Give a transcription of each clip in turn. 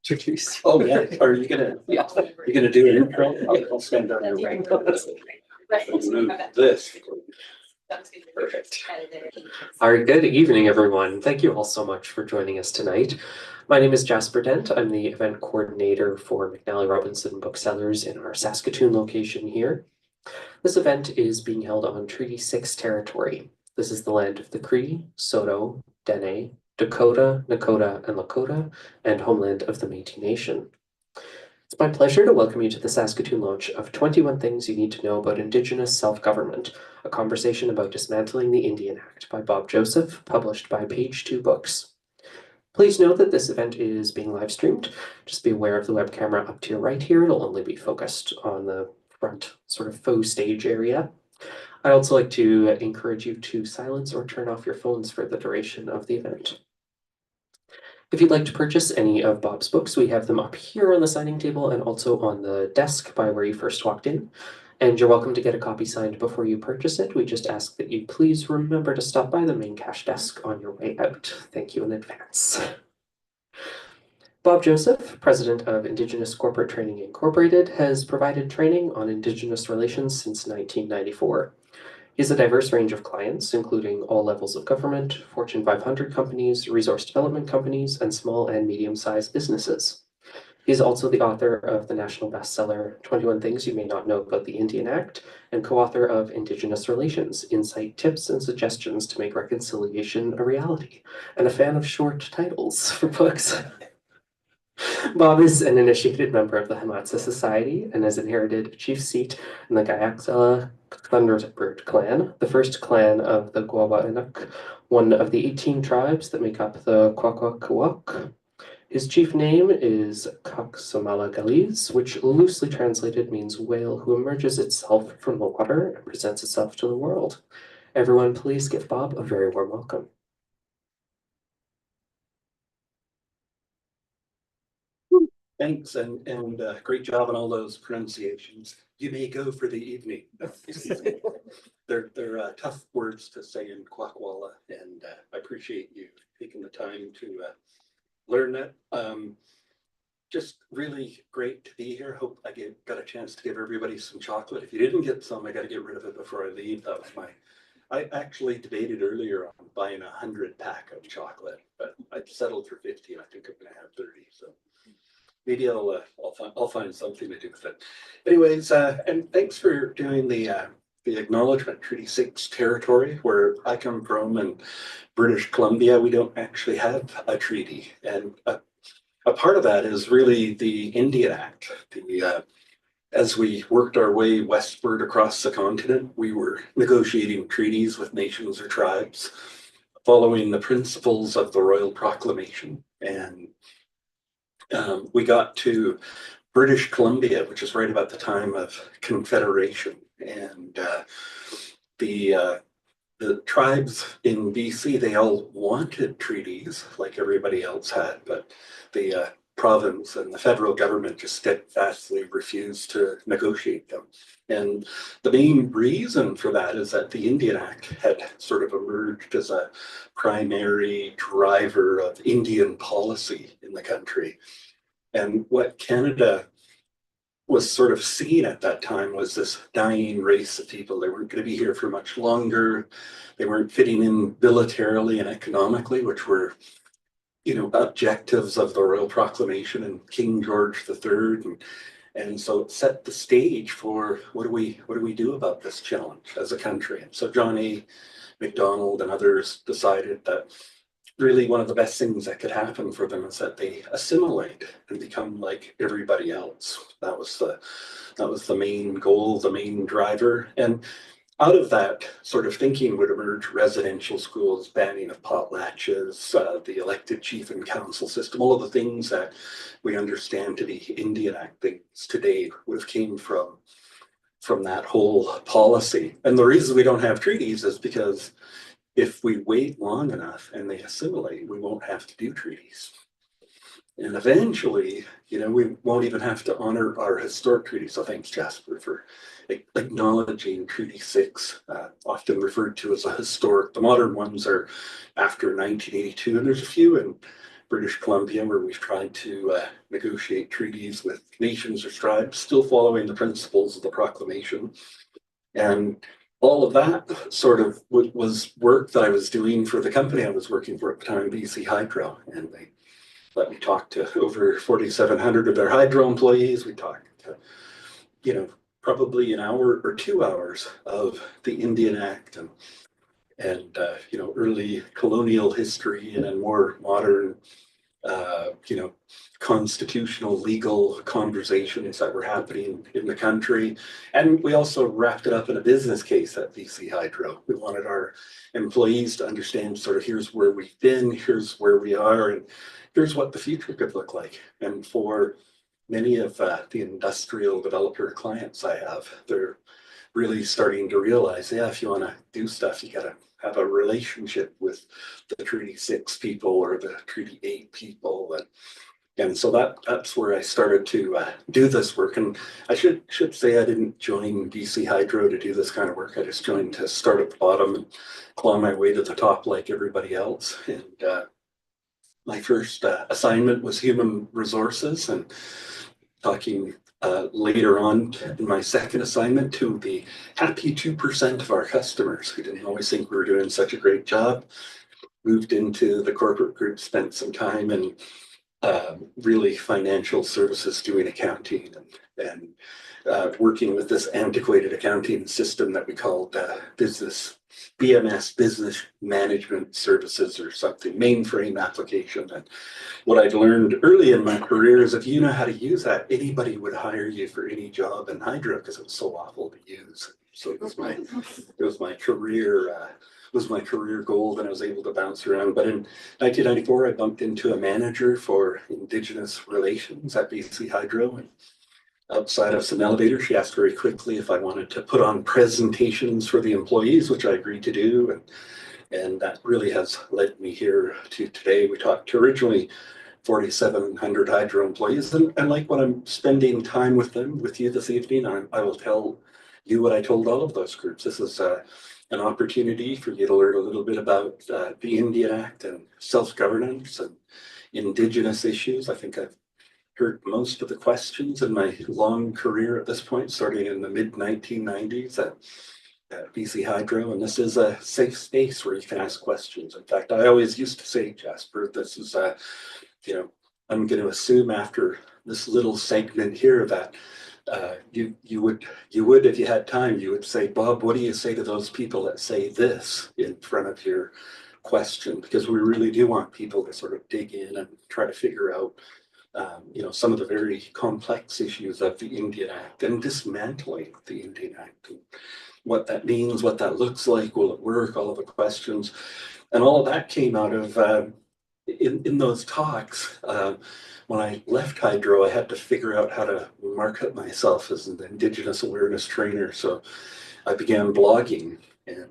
introduce. Oh, yeah. Are you gonna? Yeah. You gonna do an intro? I'll stand down here. Move this. Perfect. All right, good evening, everyone. Thank you all so much for joining us tonight. My name is Jasper Dent. I'm the event coordinator for McNally Robinson Booksellers in our Saskatoon location here. This event is being held on Treaty 6 territory. This is the land of the Cree, Saulteaux, Dene, Dakota, Nakota, and Lakota, and homeland of the Métis Nation. It's my pleasure to welcome you to the Saskatoon launch of 21 Things You Need to Know About Indigenous Self-Government, a conversation about dismantling the Indian Act by Bob Joseph, published by Page 2 Books. Please note that this event is being live streamed. Just be aware of the web camera up to your right here. It'll only be focused on the front sort of faux stage area. I'd also like to encourage you to silence or turn off your phones for the duration of the event. If you'd like to purchase any of Bob's books, we have them up here on the signing table and also on the desk by where you first walked in. And you're welcome to get a copy signed before you purchase it. We just ask that you please remember to stop by the main cash desk on your way out. Thank you in advance. Bob Joseph, president of Indigenous Corporate Training Incorporated, has provided training on Indigenous relations since 1994. He has a diverse range of clients, including all levels of government, Fortune 500 companies, resource development companies, and small and medium-sized businesses. He is also the author of the national bestseller 21 Things You May Not Know About the Indian Act, and co-author of Indigenous Relations, Insight, Tips, and Suggestions to Make Reconciliation a Reality, and a fan of short titles for books. Bob is an initiated member of the Hamatsa Society and has inherited a chief seat in the Gayaksala Thunderbird clan, the first clan of the Gwawainuk, one of the 18 tribes that make up the Kwakwaka'wakw. His chief name is Kaksamala which loosely translated means whale who emerges itself from the water and presents itself to the world. Everyone, please give Bob a very warm welcome. Thanks, and great job on all those pronunciations. You may go for the evening. They're tough words to say in Kwakwala, and I appreciate you taking the time to learn that. Just really great to be here. Hope I got a chance to give everybody some chocolate. If you didn't get some, I got to get rid of it before I leave. That was I actually debated earlier on buying 100-pack of chocolate, but I settled for 50. I think I'm going to have 30. So. Maybe I'll find something to do with it. Anyways, and thanks for doing the acknowledgement, Treaty 6 territory, where I come from in British Columbia. We don't actually have a treaty, and a part of that is really the Indian Act. As we worked our way westward across the continent, we were negotiating treaties with nations or tribes, following the principles of the Royal Proclamation, and we got to British Columbia, which is right about the time of Confederation, and the tribes in BC, they all wanted treaties like everybody else had, but the province and the federal government just steadfastly refused to negotiate them. And the main reason for that is that the Indian Act had sort of emerged as a primary driver of Indian policy in the country. And what Canada was sort of seeing at that time was this dying race of people. They weren't going to be here for much longer. They weren't fitting in militarily and economically, which were, objectives of the Royal Proclamation and King George III. And so it set the stage for what do we do about this challenge as a country? And so John A. Macdonald and others decided that really one of the best things that could happen for them is that they assimilate and become like everybody else. That was the main goal, the main driver. And out of that sort of thinking would emerge residential schools, banning of potlatches, the elected chief and council system, all of the things that we understand to be Indian Act things today would have came from that whole policy. And the reason we don't have treaties is because if we wait long enough and they assimilate, we won't have to do treaties. And eventually, we won't even have to honor our historic treaties. So thanks, Jasper, for acknowledging Treaty 6, often referred to as a historic. The modern ones are after 1982, and there's a few in British Columbia, where we've tried to negotiate treaties with nations or tribes, still following the principles of the proclamation. And all of that sort of was work that I was doing for the company I was working for at the time, BC Hydro. And they let me talk to over 4,700 of their hydro employees. We talked to, probably an hour or 2 hours of the Indian Act and early colonial history and then more modern, constitutional legal conversations that were happening in the country. And we also wrapped it up in a business case at BC Hydro. We wanted our employees to understand sort of here's where we've been, here's where we are, and here's what the future could look like. And for many of the industrial developer clients I have, they're really starting to realize, yeah, if you want to do stuff, you got to have a relationship with the Treaty 6 people or the Treaty 8 people. And so that's where I started to do this work. And I should say I didn't join BC Hydro to do this kind of work. I just joined to start at the bottom and claw my way to the top like everybody else. And my first assignment was human resources, and talking later on in my second assignment to the happy 2% of our customers who didn't always think we were doing such a great job. Moved into the corporate group, spent some time in really financial services, doing accounting and working with this antiquated accounting system that we called BMS, Business Management Services or something, mainframe application. And what I'd learned early in my career is if you know how to use that, anybody would hire you for any job in Hydro because it was so awful to use. So it was my career goal, and I was able to bounce around. But in 1994, I bumped into a manager for Indigenous relations at BC Hydro. And outside of some elevators, she asked very quickly if I wanted to put on presentations for the employees, which I agreed to do. And that really has led me here to today. We talked to originally 4,700 Hydro employees. And like when I'm spending time with you this evening, I will tell you what I told all of those groups. This is an opportunity for you to learn a little bit about the Indian Act and self-governance and Indigenous issues. I think I've heard most of the questions in my long career at this point, starting in the mid-1990s at BC Hydro, and this is a safe space where you can ask questions. In fact, I always used to say, Jasper, this is, I'm going to assume after this little segment here that you would, if you had time, you would say, Bob, what do you say to those people that say this in front of your question? Because we really do want people to sort of dig in and try to figure out some of the very complex issues of the Indian Act and dismantling the Indian Act, and what that means, what that looks like, will it work, all of the questions. And all of that came out of, in those talks, when I left Hydro, I had to figure out how to market myself as an Indigenous awareness trainer. So I began blogging and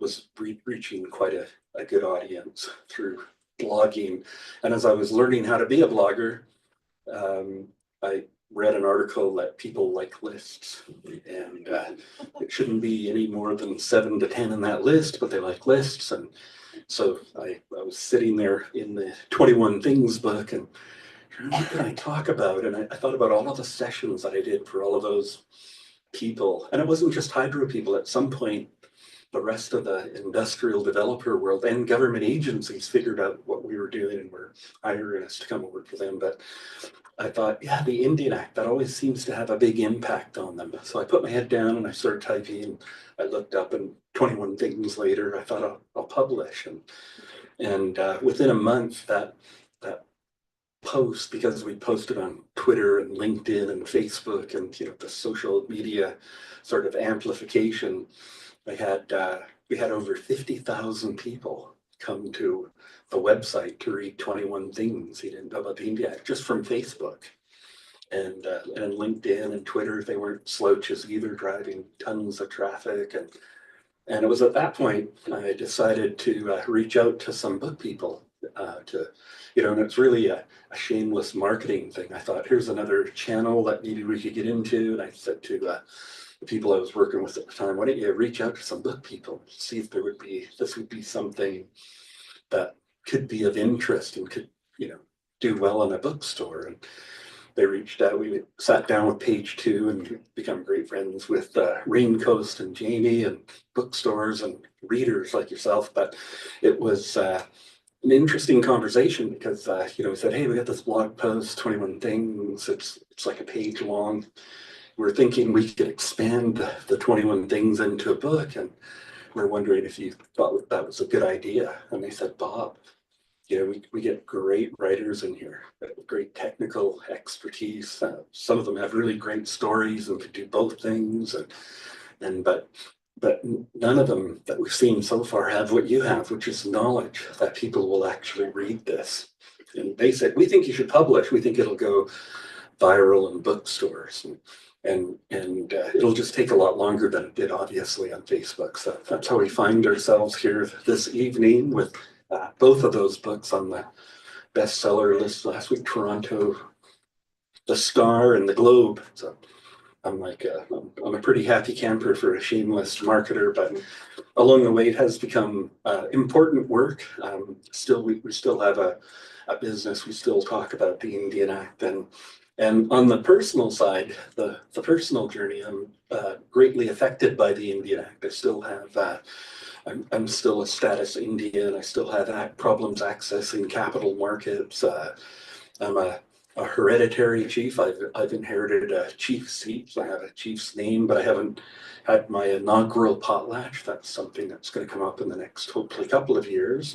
was reaching quite a good audience through blogging. And as I was learning how to be a blogger, I read an article that people like lists, and it shouldn't be any more than 7 to 10 in that list, but they like lists. And so I was sitting there in the 21 Things book and what can I talk about? And I thought about all of the sessions that I did for all of those people. And it wasn't just Hydro people. At some point, the rest of the industrial developer world and government agencies figured out what we were doing and were hiring us to come and work for them. But I thought, yeah, the Indian Act, that always seems to have a big impact on them. So I put my head down and I started typing, and I looked up, and 21 Things later, I thought I'll publish. And within a month, that post, because we posted on Twitter and LinkedIn and Facebook and the social media sort of amplification, we had over 50,000 people come to the website to read 21 Things he didn't know about the India Act, just from Facebook. And LinkedIn and Twitter, they weren't slouches either, driving tons of traffic. And it was at that point I decided to reach out to some book people and it's really a shameless marketing thing. I thought, here's another channel that maybe we could get into. And I said to the people I was working with at the time, why don't you reach out to some book people, see if this would be something that could be of interest and could do well in a bookstore. And they reached out. We sat down with page two and become great friends with Raincoast and Jamie and bookstores and readers like yourself. But it was an interesting conversation because we said, hey, we got this blog post, 21 things. It's like a page long. We're thinking we could expand the 21 things into a book, and we're wondering if you thought that was a good idea. And they said, Bob, we get great writers in here, great technical expertise. Some of them have really great stories and could do both things, but none of them that we've seen so far have what you have, which is knowledge that people will actually read this. And they said, we think you should publish. We think it'll go viral in bookstores, and it'll just take a lot longer than it did, obviously, on Facebook. So that's how we find ourselves here this evening with both of those books on the bestseller list last week, Toronto, the Star, and the Globe. So I'm like, I'm a pretty happy camper for a shameless marketer, but along the way it has become important work. Still, we still have a business. We still talk about the Indian Act, and on the personal side, the personal journey, I'm greatly affected by the Indian Act. I still have I'm still a status Indian. I still have problems accessing capital markets. I'm a hereditary chief. I've inherited a chief seat. So I have a chief's name, but I haven't had my inaugural potlatch. That's something that's going to come up in the next, hopefully, couple of years.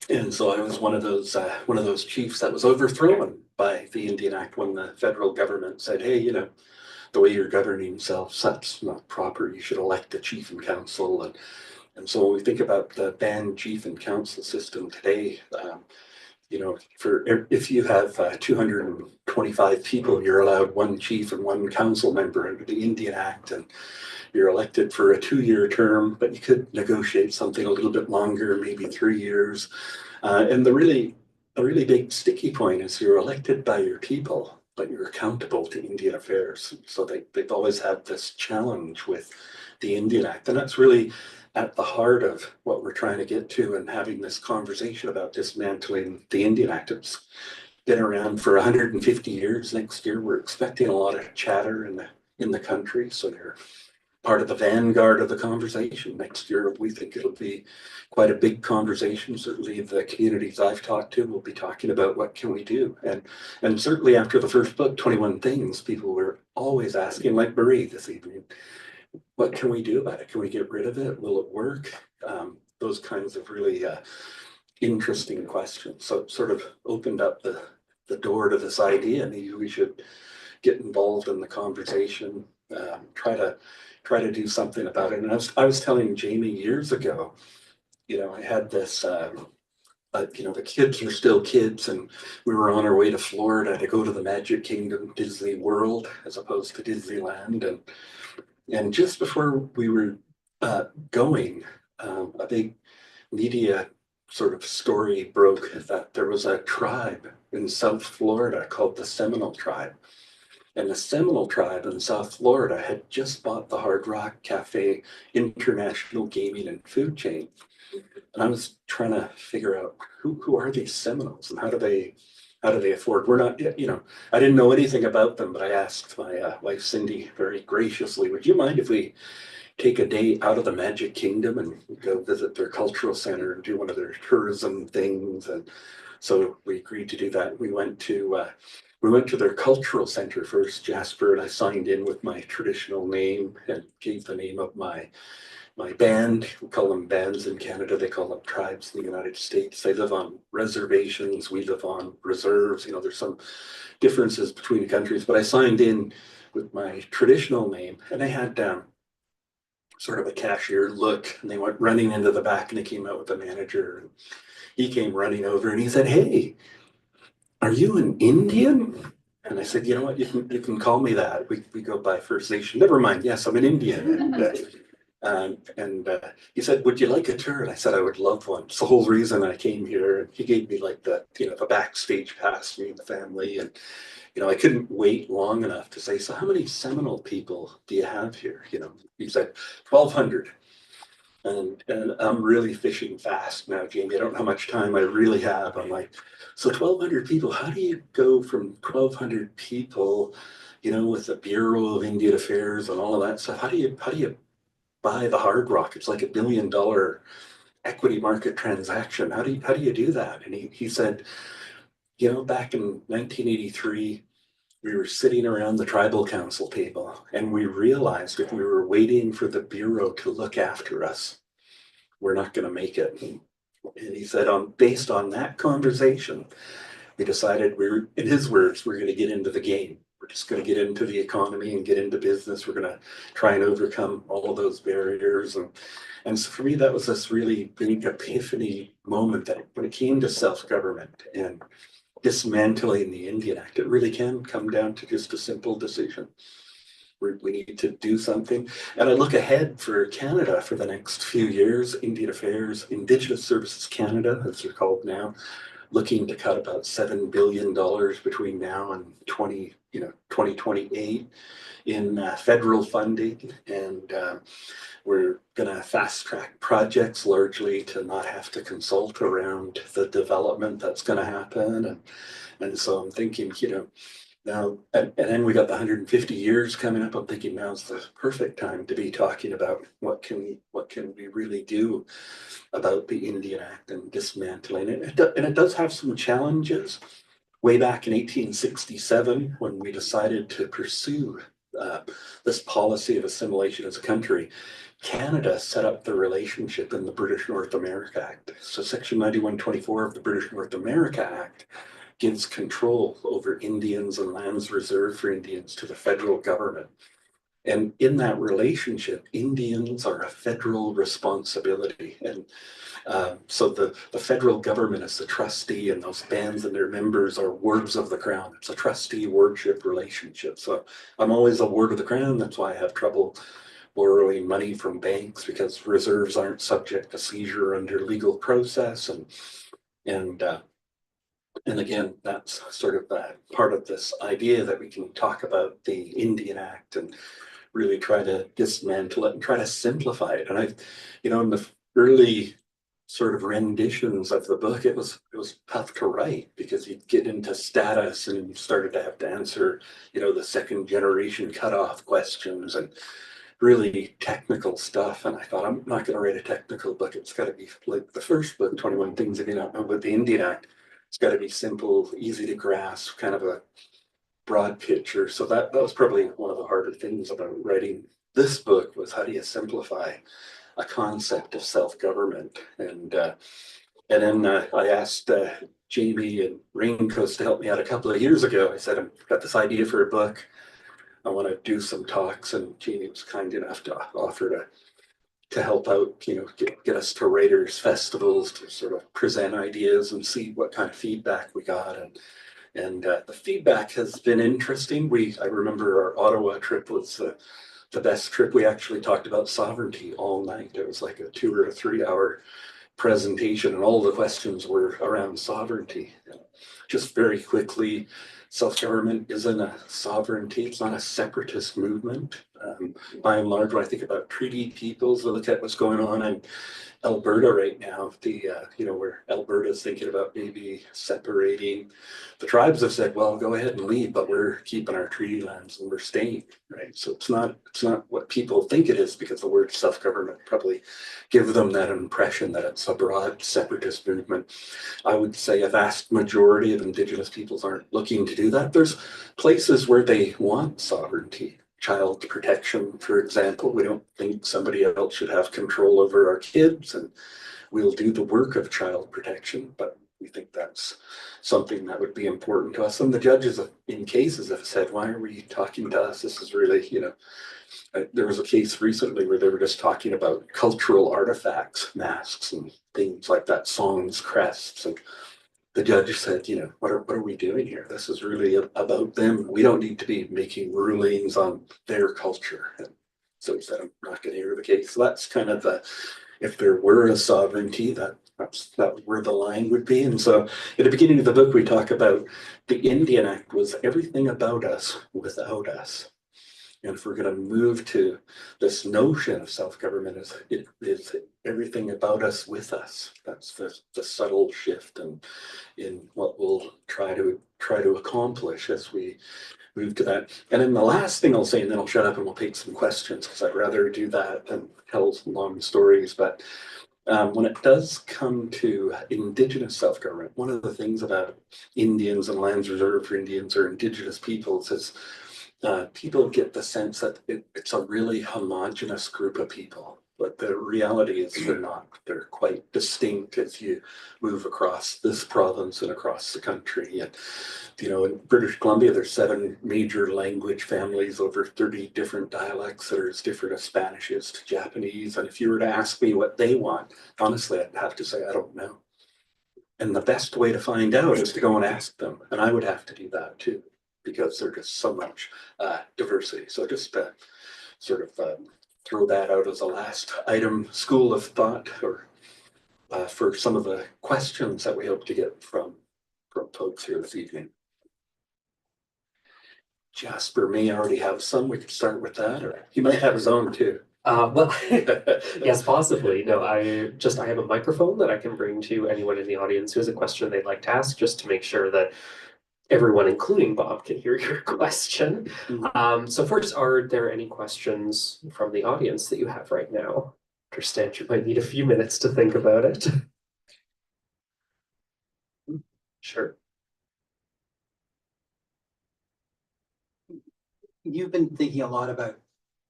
And so I was one of those chiefs that was overthrown by the Indian Act when the federal government said, hey, the way you're governing yourselves, that's not proper. You should elect a chief and council. And so when we think about the band chief and council system today, if you have 225 people, you're allowed one chief and one council member under the Indian Act, and you're elected for a 2-year term, but you could negotiate something a little bit longer, maybe 3 years. And the really big sticky point is you're elected by your people, but you're accountable to Indian affairs. So they've always had this challenge with the Indian Act. And that's really at the heart of what we're trying to get to and having this conversation about dismantling the Indian Act. It's been around for 150 years. Next year, we're expecting a lot of chatter in the country. So they're part of the vanguard of the conversation. Next year, we think it'll be quite a big conversation. Certainly the communities I've talked to will be talking about what can we do. And certainly after the first book, 21 Things, people were always asking, like Marie this evening, what can we do about it? Can we get rid of it? Will it work? Those kinds of really interesting questions. So it sort of opened up the door to this idea. Maybe we should get involved in the conversation, try to do something about it. And I was telling Jamie years ago, I had this, the kids were still kids, and we were on our way to Florida to go to the Magic Kingdom, Disney World, as opposed to Disneyland. And just before we were going, a big media sort of story broke that there was a tribe in South Florida called the Seminole Tribe. And the Seminole Tribe in South Florida had just bought the Hard Rock Cafe international gaming and food chain. And I was trying to figure out who are these Seminoles and how do they afford? We're not, I didn't know anything about them, but I asked my wife Cindy very graciously, would you mind if we take a day out of the Magic Kingdom and go visit their cultural center and do one of their tourism things? And so we agreed to do that. We went to their cultural center first, Jasper, and I signed in with my traditional name and gave the name of my band. We call them bands in Canada. They call them tribes in the United States. They live on reservations. We live on reserves. There's some differences between the countries, but I signed in with my traditional name, and they had sort of a cashier look, and they went running into the back, and they came out with the manager, and he came running over, and he said, "Hey, are you an Indian?" And I said, "You know what? You can call me that. We go by First Nation. Never mind. Yes, I'm an Indian." And he said, "Would you like a tour?" And I said, "I would love one." It's the whole reason I came here. And he gave me like the backstage pass, me and the family. And I couldn't wait long enough to say, "So how many Seminole people do you have here?" He said 1,200. And I'm really fishing fast now, Jamie. I don't know how much time I really have. I'm like, so 1,200 people, how do you go from 1,200 people, with the Bureau of Indian Affairs and all of that stuff? How do you buy the Hard Rock? It's like $1 billion equity market transaction. How do you do that? And he said, back in 1983, we were sitting around the tribal council table and we realized if we were waiting for the Bureau to look after us, we're not going to make it. And he said, based on that conversation, we decided in his words, we're going to get into the game. We're just going to get into the economy and get into business. We're going to try and overcome all of those barriers. And so for me, that was this really big epiphany moment that when it came to self-government and dismantling the Indian Act, it really can come down to just a simple decision. We need to do something. And I look ahead for Canada for the next few years, Indian Affairs, Indigenous Services Canada, as they're called now, looking to cut about $7 billion between now and 2028 in federal funding. And we're going to fast track projects largely to not have to consult around the development that's going to happen. And so I'm thinking, now, and then we got the 150 years coming up. I'm thinking now's the perfect time to be talking about what can we really do about the Indian Act and dismantling it. And it does have some challenges. Way back in 1867, when we decided to pursue this policy of assimilation as a country, Canada set up the relationship in the British North America Act. So Section 9124 of the British North America Act gives control over Indians and lands reserved for Indians to the federal government. And in that relationship, Indians are a federal responsibility. And so the federal government is the trustee, and those bands and their members are wards of the crown. It's a trustee wardship relationship. So I'm always a ward of the crown. That's why I have trouble borrowing money from banks, because reserves aren't subject to seizure under legal process. And again, that's sort of part of this idea that we can talk about the Indian Act and really try to dismantle it and try to simplify it. And in the early sort of renditions of the book, it was tough to write because you'd get into status and you started to have to answer, the second generation cutoff questions and really technical stuff. And I thought, I'm not going to write a technical book. It's got to be like the first book, 21 Things If You Don't Know About the Indian Act. It's got to be simple, easy to grasp, kind of a broad picture. So that was probably one of the harder things about writing this book, was how do you simplify a concept of self-government. And then I asked Jamie and Raincoast to help me out a couple of years ago. I said, I've got this idea for a book. I want to do some talks, and Jamie was kind enough to offer to help out, get us to writers' festivals to sort of present ideas and see what kind of feedback we got. And the feedback has been interesting. I remember our Ottawa trip was the best trip. We actually talked about sovereignty all night. It was like a 2 or 3 hour presentation, and all the questions were around sovereignty. Just very quickly, self-government isn't a sovereignty. It's not a separatist movement. By and large, when I think about treaty peoples, we look at what's going on in Alberta right now, where Alberta's thinking about maybe separating. The tribes have said, well, go ahead and leave, but we're keeping our treaty lands and we're staying, right? So it's not what people think it is, because the word self-government probably give them that impression that it's a broad separatist movement. I would say a vast majority of Indigenous peoples aren't looking to do that. There's places where they want sovereignty. Child protection, for example. We don't think somebody else should have control over our kids, and we'll do the work of child protection, but we think that's something that would be important to us. And the judges in cases have said, why are we talking to us? This is really, there was a case recently where they were just talking about cultural artifacts, masks and things like that, songs, crests, and the judge said, what are we doing here? This is really about them. We don't need to be making rulings on their culture. And so he said, I'm not going to hear the case. So that's kind of if there were a sovereignty, that's where the line would be. And so at the beginning of the book, we talk about the Indian Act was everything about us without us. And if we're going to move to this notion of self-government, it is everything about us with us. That's the subtle shift in what we'll try to accomplish as we move to that. And then the last thing I'll say, and then I'll shut up and we'll take some questions, because I'd rather do that than tell long stories. But when it does come to Indigenous self-government, one of the things about Indians and lands reserved for Indians or Indigenous peoples is people get the sense that it's a really homogenous group of people, but the reality is they're not. They're quite distinct as you move across this province and across the country. And, in British Columbia, there's 7 major language families, over 30 different dialects that are as different as Spanish is to Japanese. And if you were to ask me what they want, honestly, I'd have to say, I don't know. And the best way to find out is to go and ask them. And I would have to do that too, because there's just so much diversity. So just sort of throw that out as a last item, school of thought, or for some of the questions that we hope to get from folks here this evening. Jasper may already have some. We could start with that, or he might have his own too. Well, yes, possibly. No, I have a microphone that I can bring to anyone in the audience who has a question they'd like to ask, just to make sure that everyone, including Bob, can hear your question. So first, are there any questions from the audience that you have right now? I understand you might need a few minutes to think about it. Sure. You've been thinking a lot about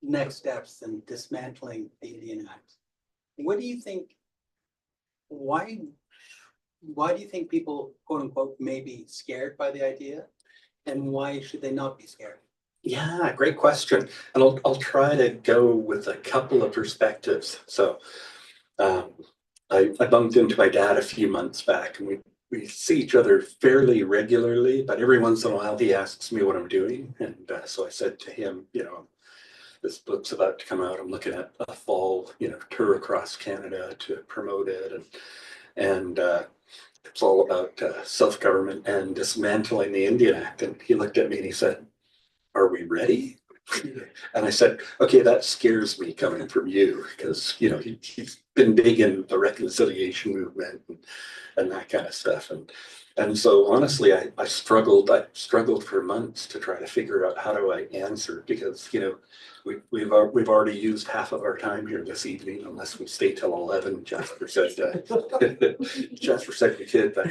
next steps and dismantling the Indian Act. What do you think? Why do you think people, quote unquote, may be scared by the idea? And why should they not be scared? Yeah, great question. And I'll try to go with a couple of perspectives. So I bumped into my dad a few months back, and we see each other fairly regularly, but every once in a while he asks me what I'm doing. And so I said to him, this book's about to come out. I'm looking at a fall, tour across Canada to promote it. And it's all about self-government and dismantling the Indian Act. And he looked at me and he said, "Are we ready?" And I said, "Okay, that scares me coming from you, because he's been big in the reconciliation movement and that kind of stuff." And so honestly, I struggled for months to try to figure out how do I answer, because we've already used half of our time here this evening, unless we stay till 11. Jasper said we could, but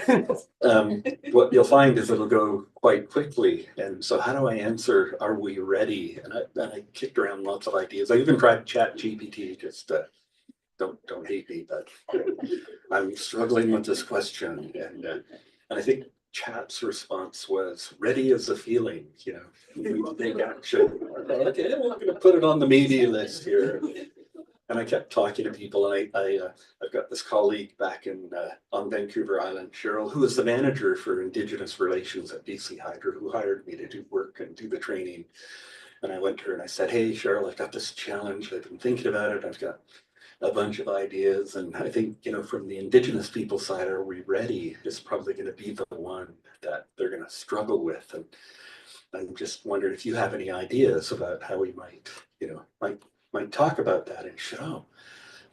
what you'll find is it'll go quite quickly. And so how do I answer, are we ready? And I kicked around lots of ideas. I even tried Chat GPT, just don't hate me, but I'm struggling with this question. And I think Chat's response was, ready as a feeling, we need to take action. Okay, well, I'm going to put it on the media list here. And I kept talking to people, and I've got this colleague back on Vancouver Island, Cheryl, who is the manager for Indigenous Relations at BC Hydro, who hired me to do work and do the training. And I went to her and I said, "Hey, Cheryl, I've got this challenge. I've been thinking about it. I've got a bunch of ideas, and I think, from the Indigenous people side, are we ready, is probably going to be the one that they're going to struggle with." And I'm just wondering if you have any ideas about how we might talk about that and show,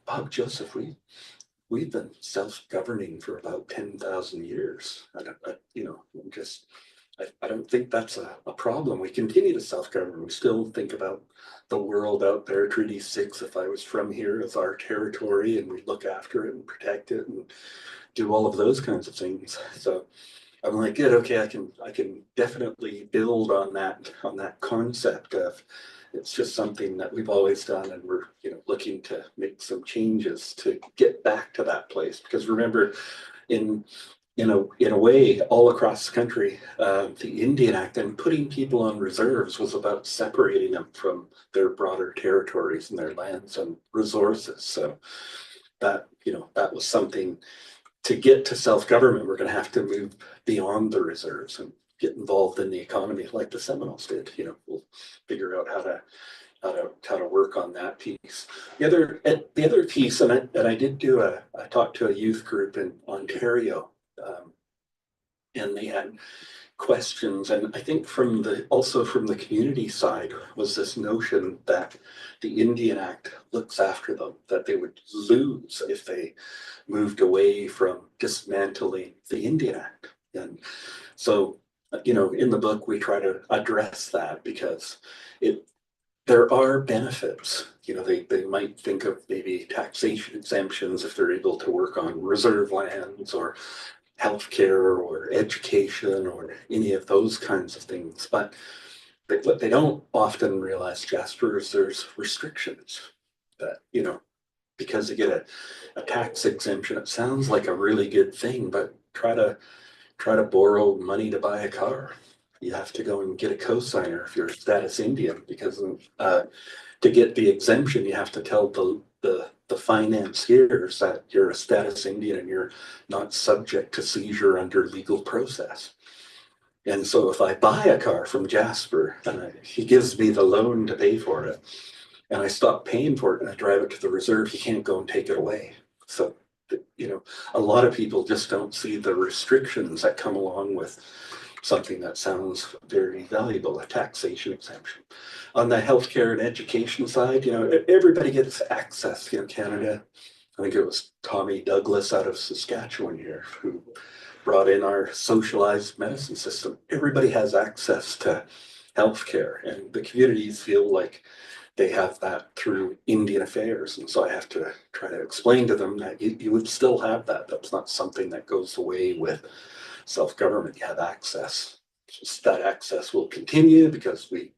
Bob, Joseph, we've been self-governing for about 10,000 years. I don't think that's a problem. We continue to self-govern. We still think about the world out there. Treaty 6, if I was from here, as our territory, and we look after it and protect it and do all of those kinds of things. So I'm like, good, okay, I can definitely build on that concept of, it's just something that we've always done, and we're looking to make some changes to get back to that place. Because remember, in a way, all across the country, the Indian Act and putting people on reserves was about separating them from their broader territories and their lands and resources. So that was something. To get to self-government, we're going to have to move beyond the reserves and get involved in the economy, like the Seminoles did. We'll figure out how to work on that piece. The other piece, and I did I talked to a youth group in Ontario, and they had questions, and I think also from the community side was this notion that the Indian Act looks after them, that they would lose if they moved away from dismantling the Indian Act. And so, in the book, we try to address that because there are benefits. They might think of maybe taxation exemptions if they're able to work on reserve lands or healthcare or education or any of those kinds of things. But what they don't often realize, Jasper, is there's restrictions that, because you get a tax exemption, it sounds like a really good thing, but try to borrow money to buy a car. You have to go and get a cosigner if you're a status Indian, because to get the exemption, you have to tell the financiers that you're a status Indian and you're not subject to seizure under legal process. And so if I buy a car from Jasper and he gives me the loan to pay for it, and I stop paying for it and I drive it to the reserve, he can't go and take it away. So, a lot of people just don't see the restrictions that come along with something that sounds very valuable, a taxation exemption. On the healthcare and education side, everybody gets access. Canada, I think it was Tommy Douglas out of Saskatchewan here who brought in our socialized medicine system. Everybody has access to healthcare, and the communities feel like they have that through Indian affairs. And so I have to try to explain to them that you would still have that. That's not something that goes away with self-government. You have access. Just that access will continue because we,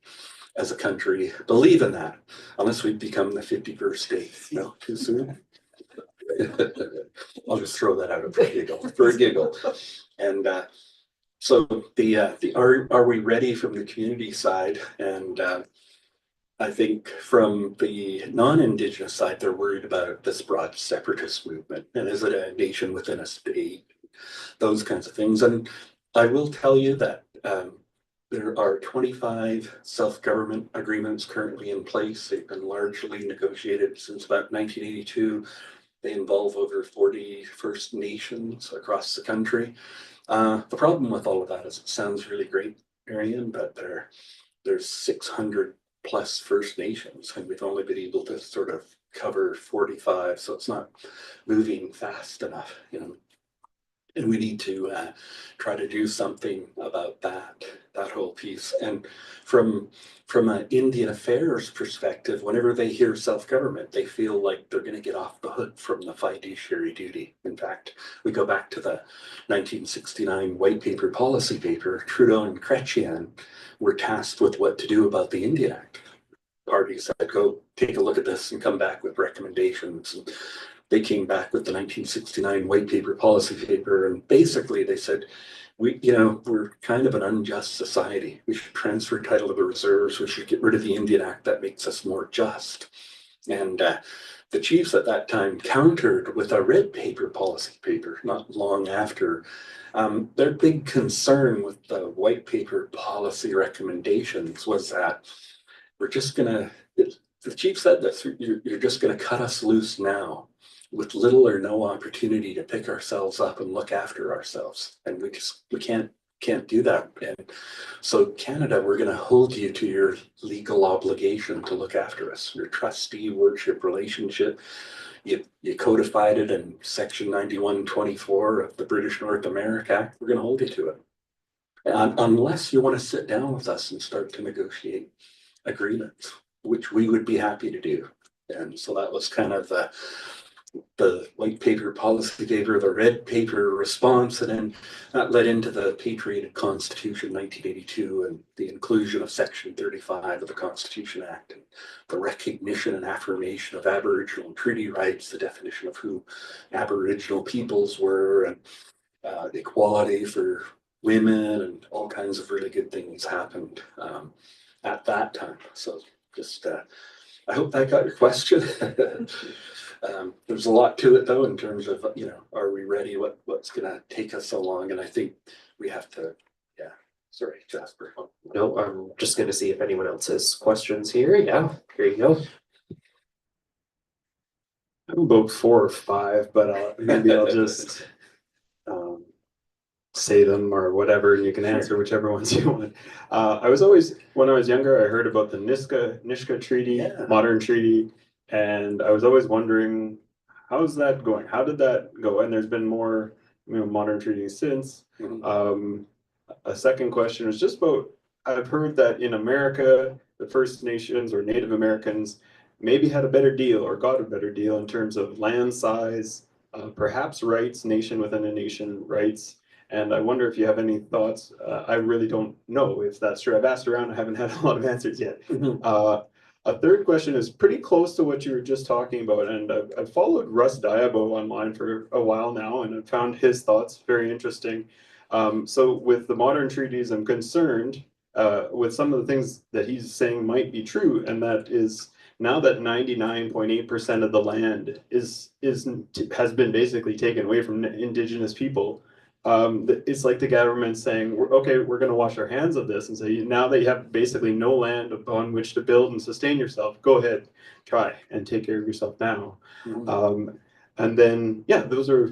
as a country, believe in that, unless we become the 51st state. No, too soon. I'll just throw that out for a giggle. And so are we ready from the community side? And I think from the non-Indigenous side, they're worried about this broad separatist movement. And is it a nation within a state? Those kinds of things. And I will tell you that there are 25 self-government agreements currently in place. They've been largely negotiated since about 1982. They involve over 40 First Nations across the country. The problem with all of that is it sounds really great, Marion, but there's 600 plus First Nations, and we've only been able to sort of cover 45, so it's not moving fast enough, And we need to try to do something about that whole piece. And from an Indian affairs perspective, whenever they hear self-government, they feel like they're going to get off the hook from the fiduciary duty. In fact, we go back to the 1969 white paper policy paper. Trudeau and Chrétien were tasked with what to do about the Indian Act. Parties said, go take a look at this and come back with recommendations. And they came back with the 1969 white paper policy paper, and basically they said, we're kind of an unjust society. We should transfer title to the reserves. We should get rid of the Indian Act. That makes us more just. And the chiefs at that time countered with a red paper policy paper, not long after. Their big concern with the white paper policy recommendations was that the chief said this, you're just going to cut us loose now with little or no opportunity to pick ourselves up and look after ourselves. And we can't do that. And so Canada, we're going to hold you to your legal obligation to look after us, your trustee worship relationship. You codified it in Section 9124 of the British North America Act. We're going to hold you to it. Unless you want to sit down with us and start to negotiate agreements, which we would be happy to do. And so that was kind of the white paper policy paper, the red paper response, and then that led into the Patriotic Constitution 1982 and the inclusion of Section 35 of the Constitution Act and the recognition and affirmation of Aboriginal and treaty rights, the definition of who Aboriginal peoples were, and equality for women, and all kinds of really good things happened at that time. So just I hope that got your question. There's a lot to it though, in terms of, are we ready? What's going to take us so long? And I think we have to, sorry, Jasper. No, I'm just going to see if anyone else has questions here. Yeah, here you go. I'm about 4 or 5, but maybe I'll just say them or whatever, and you can answer whichever ones you want. I was always, when I was younger, I heard about the Nishka Treaty, Yeah. modern treaty, and I was always wondering, how's that going? How did that go? And there's been more, modern treaties since. Mhm. A second question was just about, I've heard that in America, the First Nations or Native Americans maybe had a better deal or got a better deal in terms of land size, perhaps rights, nation within a nation rights. And I wonder if you have any thoughts. I really don't know if that's true. I've asked around, I haven't had a lot of answers yet. A third question is pretty close to what you were just talking about, and I've followed Russ Diabo online for a while now, and I've found his thoughts very interesting. So with the modern treaties, I'm concerned with some of the things that he's saying might be true, and that is now that 99.8% of the land has been basically taken away from Indigenous people. It's like the government saying, okay, we're going to wash our hands of this and say, now that you have basically no land upon which to build and sustain yourself, go ahead, try and take care of yourself now. Mhm. And then, yeah, those are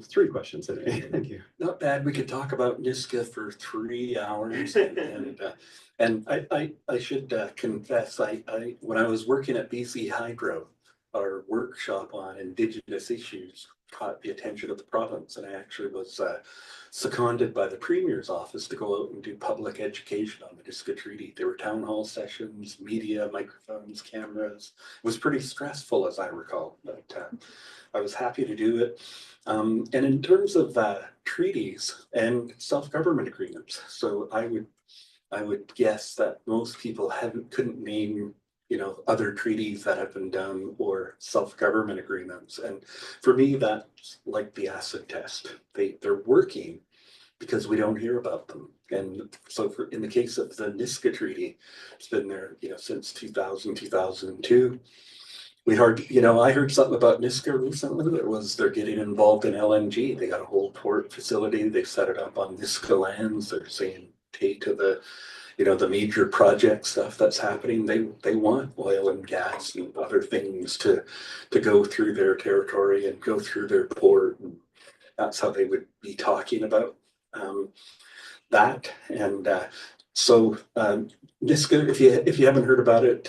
three questions today. Thank you. Not bad. We could talk about Niska for 3 hours, and I should confess, I when I was working at BC Hydro, our workshop on Indigenous issues caught the attention of the province, and I actually was seconded by the Premier's office to go out and do public education on the Niska Treaty. There were town hall sessions, media, microphones, cameras. It was pretty stressful, as I recall, but I was happy to do it. And in terms of treaties and self-government agreements, so I would guess that most people couldn't name other treaties that have been done or self-government agreements. And for me, that's like the acid test. They're working because we don't hear about them. And so in the case of the Niska Treaty, it's been there since 2000, 2002. I heard something about Niska recently. They're getting involved in LNG. They got a whole port facility. They set it up on Niska lands. They're saying take to the major project stuff that's happening. They want oil and gas and other things to go through their territory and go through their port. And that's how they would be talking about that. And Niska, if you haven't heard about it,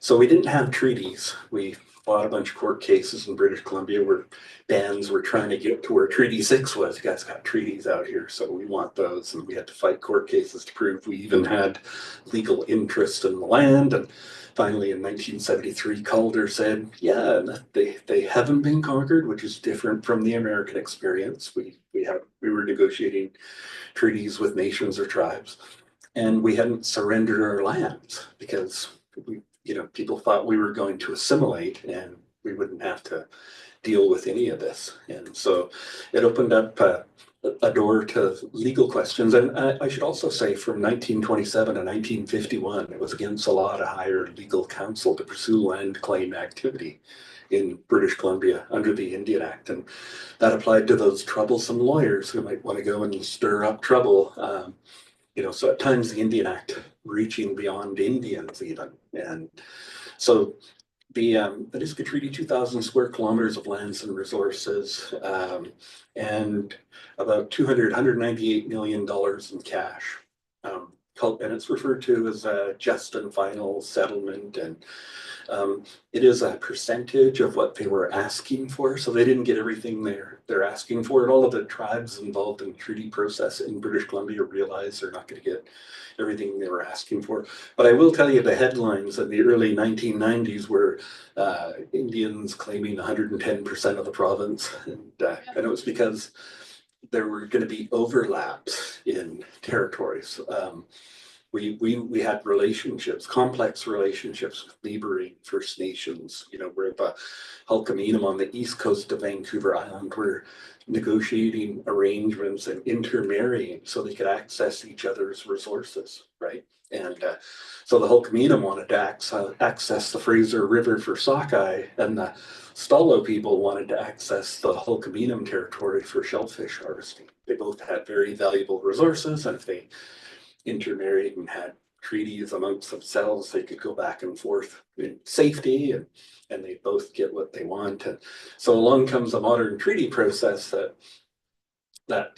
so we didn't have treaties. We fought a bunch of court cases in British Columbia where bands were trying to get to where Treaty 6 was. You guys got treaties out here, so we want those. And we had to fight court cases to prove we even had legal interest in the land. And finally, in 1973, Calder said, yeah, they haven't been conquered, which is different from the American experience. We were negotiating treaties with nations or tribes, and we hadn't surrendered our lands because people thought we were going to assimilate and we wouldn't have to deal with any of this. And so it opened up a door to legal questions. And I should also say from 1927 to 1951, it was against a law to hire legal counsel to pursue land claim activity in British Columbia under the Indian Act. And that applied to those troublesome lawyers who might want to go and stir up trouble. So at times the Indian Act reaching beyond Indians even. And so the Niska Treaty, 2,000 square kilometers of lands and resources, and about $198 million in cash. And it's referred to as a just and final settlement. And it is a percentage of what they were asking for. So they didn't get everything they're asking for. And all of the tribes involved in the treaty process in British Columbia realized they're not going to get everything they were asking for. But I will tell you the headlines in the early 1990s were Indians claiming 110% of the province. And it was because there were going to be overlaps in territories. We had relationships, complex relationships with neighboring First Nations. We're the Hulkaminam on the east coast of Vancouver Island. We're negotiating arrangements and intermarrying so they could access each other's resources, right? And so the Hulkaminam wanted to access the Fraser River for sockeye, and the Stalo people wanted to access the Hulkaminam territory for shellfish harvesting. They both had very valuable resources, and if they intermarried and had treaties amongst themselves, they could go back and forth in safety, and they both get what they want. And so along comes a modern treaty process that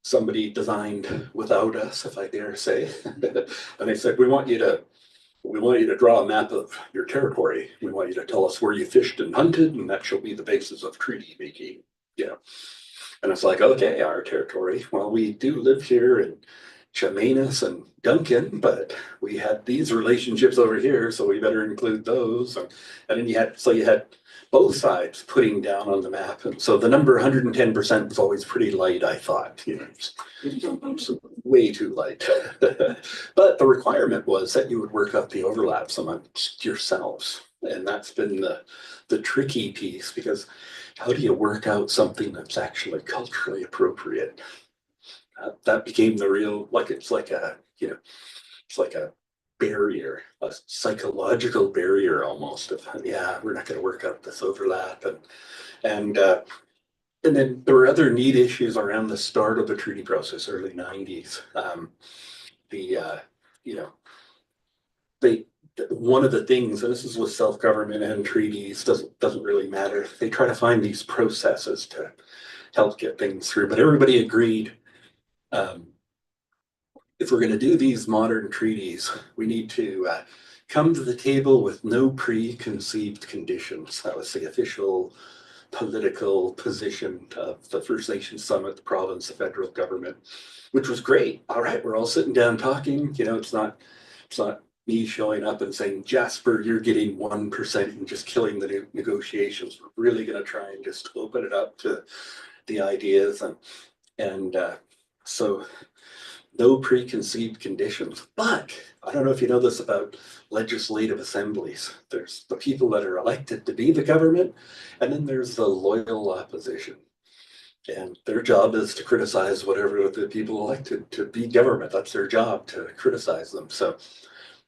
somebody designed without us, if I dare say. And they said, we want you to draw a map of your territory. We want you to tell us where you fished and hunted, and that shall be the basis of treaty making. Yeah. And it's like, okay, our territory. Well, we do live here in Chemainus and Duncan, but we had these relationships over here, so we better include those. And then you had both sides putting down on the map. And so the number 110% was always pretty light, I thought, it's way too light. But the requirement was that you would work out the overlaps amongst yourselves. And that's been the tricky piece, because how do you work out something that's actually culturally appropriate? That became the real, it's like a barrier, a psychological barrier almost of, yeah, we're not going to work out this overlap. And then there were other neat issues around the start of the treaty process, early 90s. One of the things, and this is with self-government and treaties, doesn't really matter. They try to find these processes to help get things through, but everybody agreed, if we're going to do these modern treaties, we need to come to the table with no preconceived conditions. That was the official political position of the First Nations Summit, the province, the federal government, which was great. All right, we're all sitting down talking. It's not me showing up and saying, Jasper, you're getting 1% and just killing the negotiations. We're really going to try and just open it up to the ideas. And so no preconceived conditions. But I don't know if you know this about legislative assemblies. There's the people that are elected to be the government, and then there's the loyal opposition. And their job is to criticize whatever the people elected to be government. That's their job, to criticize them. So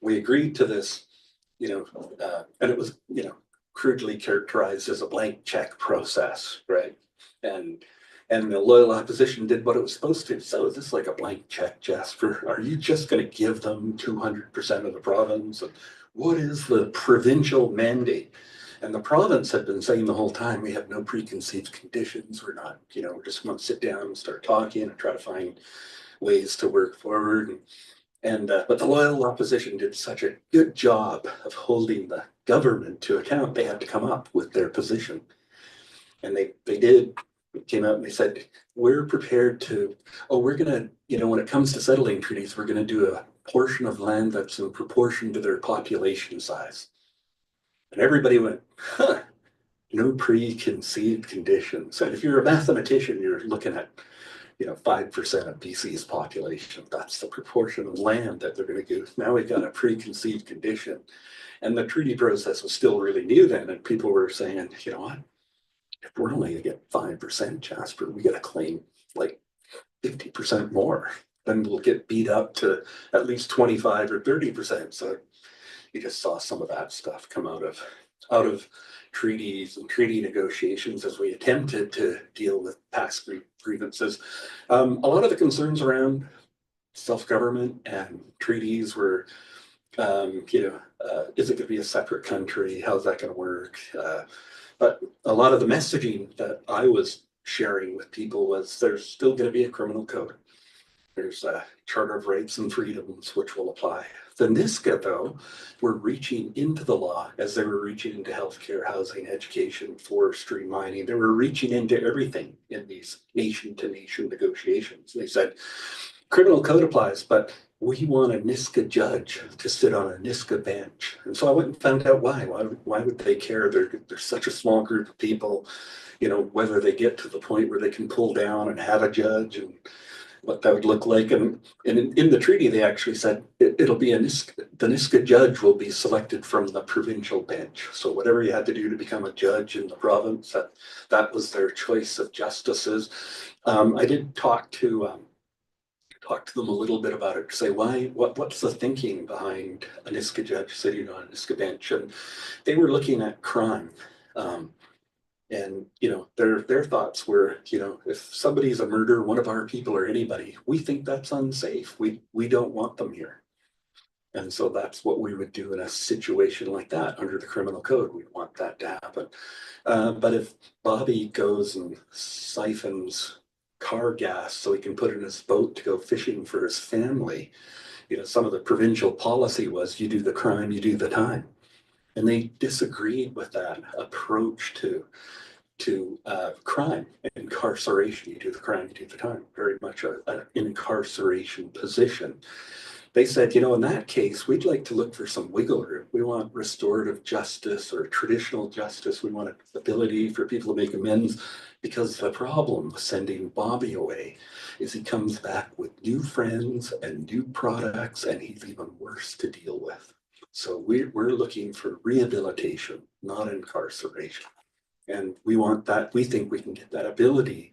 we agreed to this, and it was, crudely characterized as a blank check process, right? And the loyal opposition did what it was supposed to. So is this like a blank check, Jasper? Are you just going to give them 200% of the province? And what is the provincial mandate? And the province had been saying the whole time, we have no preconceived conditions. We're not, we're just going to sit down and start talking and try to find ways to work forward. But the loyal opposition did such a good job of holding the government to account. They had to come up with their position. And they came out and they said, we're prepared to, we're going to, when it comes to settling treaties, we're going to do a portion of land that's in proportion to their population size. And everybody went, huh, no preconceived conditions. And if you're a mathematician, you're looking at 5% of BC's population. That's the proportion of land that they're going to give. Now we've got a preconceived condition. And the treaty process was still really new then. And people were saying, you know what? If we're only going to get 5%, Jasper, we got to claim like 50% more. Then we'll get beat up to at least 25 or 30%. So you just saw some of that stuff come out of treaties and treaty negotiations as we attempted to deal with past grievances. A lot of the concerns around self-government and treaties were, is it going to be a separate country? How's that going to work? But a lot of the messaging that I was sharing with people was there's still going to be a criminal code. There's a Charter of Rights and Freedoms, which will apply. The NISCA, though, were reaching into the law as they were reaching into healthcare, housing, education, forestry, mining. They were reaching into everything in these nation-to-nation negotiations. They said, criminal code applies, but we want a NISCA judge to sit on a NISCA bench. And so I went and found out why. Why would they care? There's such a small group of people, whether they get to the point where they can pull down and have a judge and what that would look like. And in the treaty, they actually said it'll be the NISCA judge will be selected from the provincial bench. So whatever you had to do to become a judge in the province, that was their choice of justices. I did talk to them a little bit about it to say what's the thinking behind a NISCA judge sitting on a NISCA bench, and they were looking at crime. And their thoughts were, if somebody's a murderer, one of our people or anybody, we think that's unsafe. We don't want them here. And so that's what we would do in a situation like that under the criminal code. We want that to happen. But if Bobby goes and siphons car gas so he can put in his boat to go fishing for his family. Some of the provincial policy was you do the crime, you do the time. And they disagreed with that approach to crime, incarceration. You do the crime, you do the time. Very much an incarceration position. They said, in that case, we'd like to look for some wiggle room. We want restorative justice or traditional justice. We want an ability for people to make amends, because the problem with sending Bobby away is he comes back with new friends and new products, and he's even worse to deal with. So we're looking for rehabilitation, not incarceration. And we want that. We think we can get that ability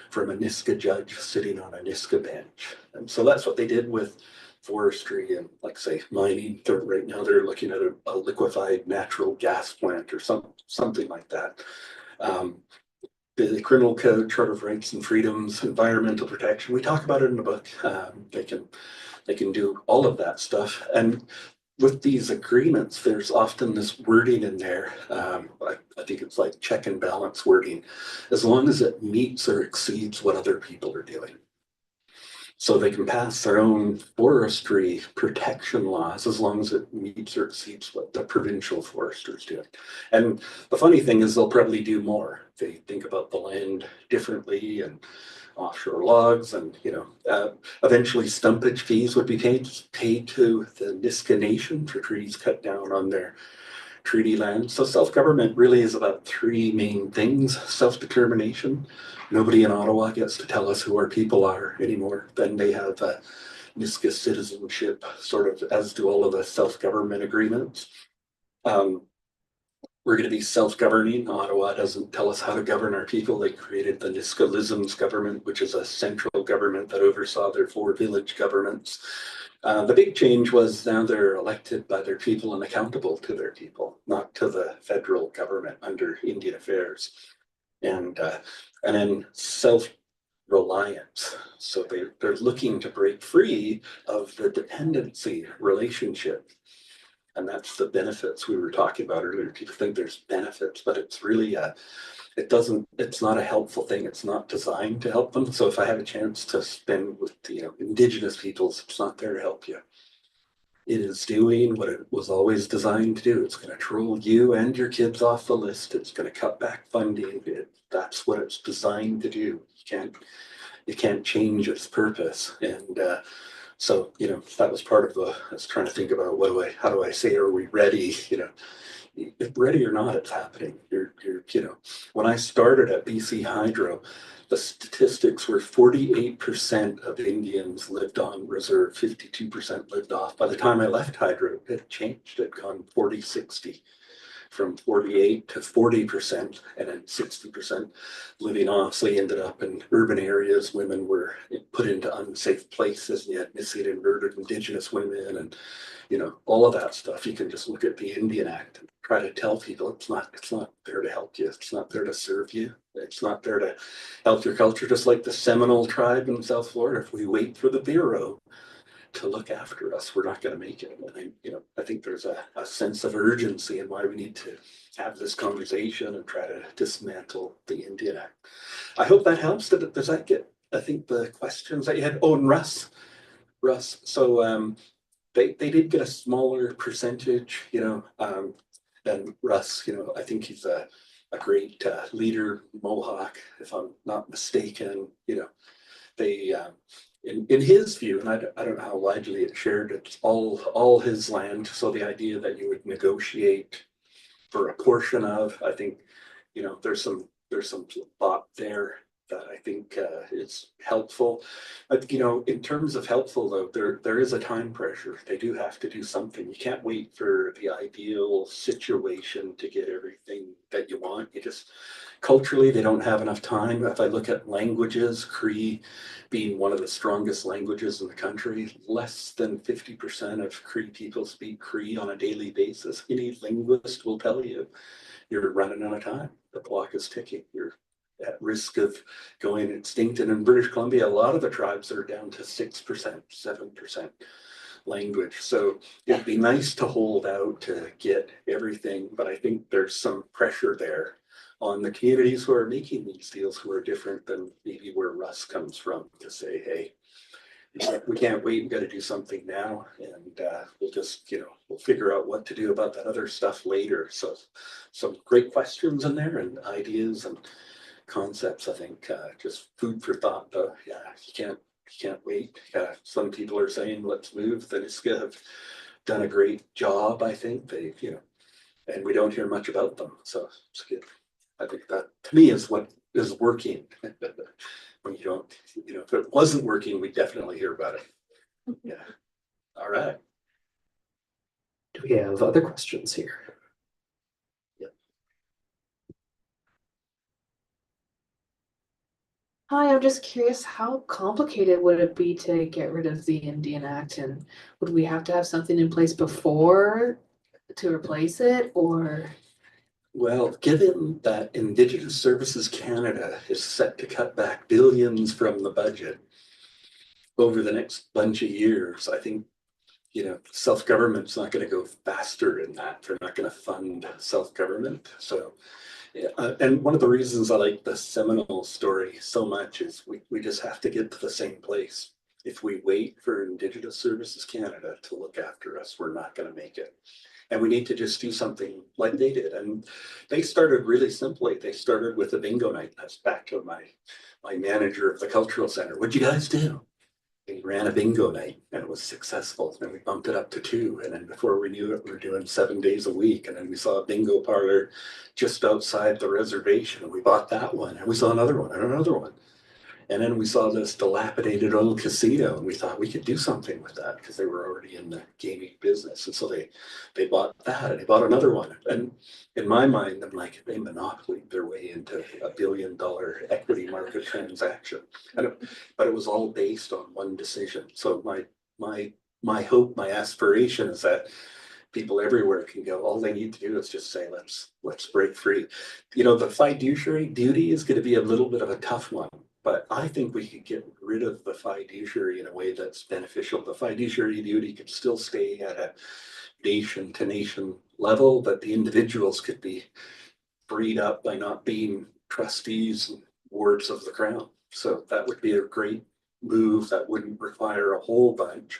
from a Niska judge sitting on a Niska bench. And so that's what they did with forestry and, like, say, mining. Right now they're looking at a liquefied natural gas plant or something like that. The criminal code, Charter of Rights and Freedoms, environmental protection, we talk about it in the book. They can do all of that stuff. And with these agreements, there's often this wording in there. I think it's like check and balance wording, as long as it meets or exceeds what other people are doing. So they can pass their own forestry protection laws as long as it meets or exceeds what the provincial foresters do. And the funny thing is they'll probably do more. They think about the land differently, and offshore logs, and eventually stumpage fees would be paid to the Niska Nation for trees cut down on their treaty land. So self-government really is about three main things: self-determination. Nobody in Ottawa gets to tell us who our people are anymore. Then they have Niska citizenship, sort of, as do all of the self-government agreements. We're going to be self-governing. Ottawa doesn't tell us how to govern our people. They created the Niskalisms government, which is a central government that oversaw their 4 village governments. The big change was now they're elected by their people and accountable to their people, not to the federal government under Indian Affairs. And then self-reliance. So they're looking to break free of the dependency relationship. And that's the benefits we were talking about earlier. People think there's benefits, but it's really it's not a helpful thing. It's not designed to help them. So if I have a chance to spend with Indigenous peoples, it's not there to help you. It is doing what it was always designed to do. It's going to troll you and your kids off the list. It's going to cut back funding. That's what it's designed to do. You can't change its purpose. And so, that was part of I was trying to think about how do I say, are we ready? If ready or not, it's happening. When I started at BC Hydro, the statistics were 48% of Indians lived on reserve, 52% lived off. By the time I left Hydro, it had changed. It had gone 40-60. From 48 to 40%, and then 60% living off. So you ended up in urban areas. Women were put into unsafe places, and you had missing and murdered Indigenous women, and all of that stuff. You can just look at the Indian Act and try to tell people it's not there to help you. It's not there to serve you. It's not there to help your culture. Just like the Seminole tribe in South Florida, if we wait for the Bureau to look after us, we're not going to make it. And I think there's a sense of urgency in why we need to have this conversation and try to dismantle the Indian Act. I hope that helps. Does that get, I think, the questions that you had? Oh, and Russ. So they did get a smaller percentage, than Russ. I think he's a great leader, Mohawk, if I'm not mistaken. They in his view, and I don't know how widely it's shared, it's all his land. So the idea that you would negotiate for a portion of, I think, there's some thought there that I think is helpful. But in terms of helpful, though, there is a time pressure. They do have to do something. You can't wait for the ideal situation to get everything that you want. Culturally, they don't have enough time. If I look at languages, Cree being one of the strongest languages in the country, less than 50% of Cree people speak Cree on a daily basis. Any linguist will tell you you're running out of time. The clock is ticking. You're at risk of going extinct. And in British Columbia, a lot of the tribes are down to 6%, 7% language. So it'd be nice to hold out to get everything, but I think there's some pressure there on the communities who are making these deals, who are different than maybe where Russ comes from, to say, hey, we can't wait, we got to do something now, and we'll just, we'll figure out what to do about that other stuff later. So some great questions in there and ideas and concepts, I think, just food for thought. Yeah, you can't wait. Some people are saying, let's move. The Niska have done a great job, I think. They, and we don't hear much about them. So it's good. I think that, to me, is what is working. When you don't, if it wasn't working, we'd definitely hear about it. Yeah. All right. Do we have other questions here? Hi, I'm just curious, how complicated would it be to get rid of the Indian Act, and would we have to have something in place before to replace it, or? Well, given that Indigenous Services Canada is set to cut back billions from the budget over the next bunch of years, I think, self-government's not going to go faster in that. They're not going to fund self-government. So, and one of the reasons I like the Seminole story so much is we just have to get to the same place. If we wait for Indigenous Services Canada to look after us, we're not going to make it. And we need to just do something like they did. And they started really simply. They started with a bingo night. That's back to my manager of the cultural center. What'd you guys do? We ran a bingo night and it was successful. And we bumped it up to 2. And then before we knew it, we were doing 7 days a week. And then we saw a bingo parlor just outside the reservation. And we bought that one. And we saw another one and another one. And then we saw this dilapidated old casino, and we thought we could do something with that because they were already in the gaming business. And so they bought that, and they bought another one. And in my mind, I'm like, they monopolied their way into $1 billion equity market transaction. But it was all based on one decision. So my hope, my aspiration is that people everywhere can go. All they need to do is just say, let's break free. The fiduciary duty is going to be a little bit of a tough one. But I think we could get rid of the fiduciary in a way that's beneficial. The fiduciary duty could still stay at a nation to nation level, but the individuals could be freed up by not being trustees and wards of the crown. So that would be a great move that wouldn't require a whole bunch.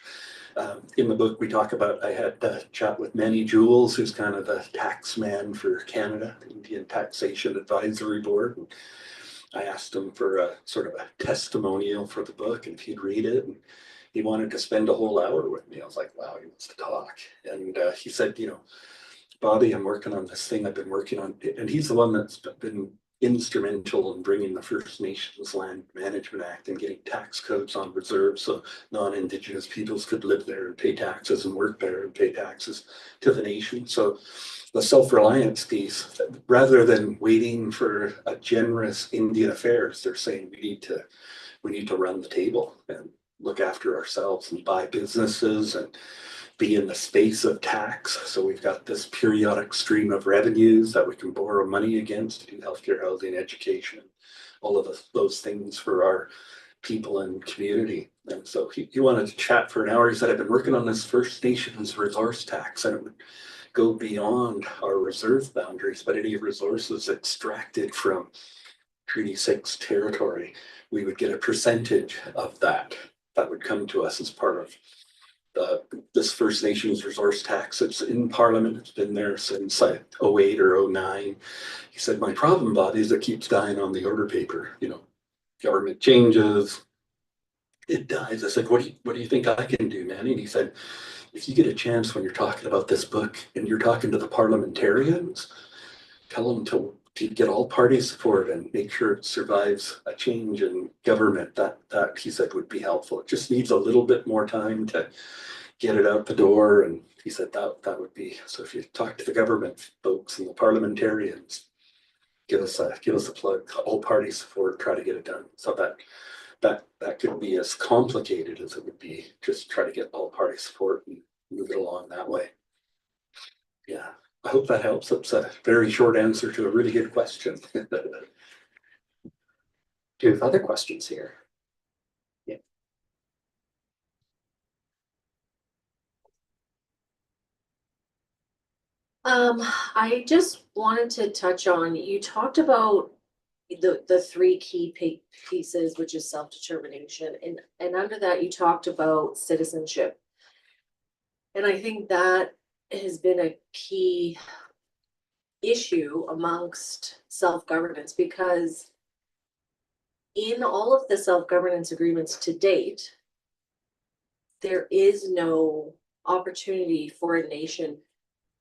In the book, we talk about, I had a chat with Manny Jules, who's kind of the tax man for Canada, the Indian Taxation Advisory Board. And I asked him for a sort of a testimonial for the book and if he'd read it. And he wanted to spend a whole hour with me. I was like, wow, he wants to talk. And he said, Bobby, I'm working on this thing I've been working on. And he's the one that's been instrumental in bringing the First Nations Land Management Act and getting tax codes on reserves so non-Indigenous peoples could live there and pay taxes and work there and pay taxes to the nation. So the self-reliance piece, rather than waiting for a generous Indian affairs, they're saying we need to run the table and look after ourselves and buy businesses and be in the space of tax. So we've got this periodic stream of revenues that we can borrow money against to do healthcare, housing, education, all of those things for our people and community. And so he wanted to chat for an hour. He said, I've been working on this First Nations resource tax, and it would go beyond our reserve boundaries, but any resources extracted from Treaty 6 territory, we would get a percentage of that would come to us as part of this First Nations resource tax. It's in Parliament. It's been there since 08 or 09. He said, my problem, Bobby, is it keeps dying on the order paper. Government changes, it dies. I said, what do you think I can do, man? And he said, if you get a chance when you're talking about this book and you're talking to the parliamentarians, tell them to get all party support and make sure it survives a change in government. That he said would be helpful. It just needs a little bit more time to get it out the door. And he said that would be, so if you talk to the government folks and the parliamentarians, give us a plug, all party support, try to get it done. So that could be as complicated as it would be just try to get all party support and move it along that way. Yeah, I hope that helps. It's a very short answer to a really good question. Do you have other questions here? Yeah. I just wanted to touch on, you talked about the three key pieces, which is self-determination, and under that you talked about citizenship. And I think that has been a key issue amongst self-governance, because in all of the self-governance agreements to date, there is no opportunity for a nation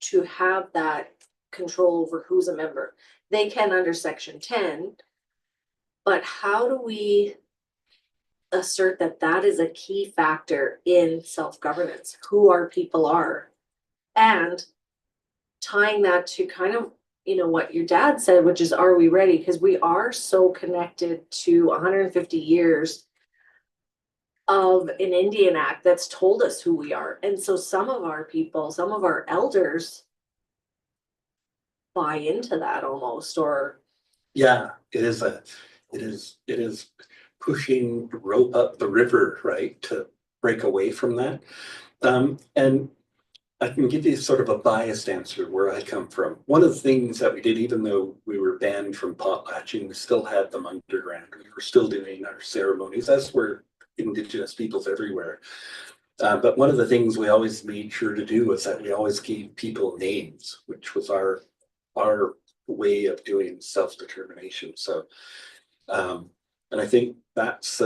to have that control over who's a member. They can under Section 10, but how do we assert that that is a key factor in self-governance, who our people are, and tying that to kind of, you know, what your dad said, which is, are we ready? Because we are so connected to 150 years of an Indian Act that's told us who we are. And so some of our people, some of our elders buy into that almost, or Yeah, it is pushing rope up the river, right, to break away from that. And I can give you sort of a biased answer where I come from. One of the things that we did, even though we were banned from potlatching, we still had them underground. We were still doing our ceremonies, as were Indigenous peoples everywhere. But one of the things we always made sure to do was that we always gave people names, which was our way of doing self-determination. So, and I think that's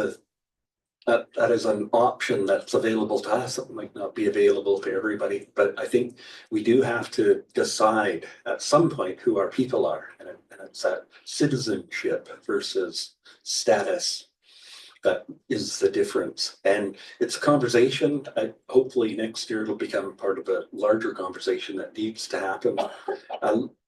that is an option that's available to us. It might not be available to everybody, but I think we do have to decide at some point who our people are, and it's that citizenship versus status that is the difference. And it's a conversation. Hopefully next year it'll become part of a larger conversation that needs to happen.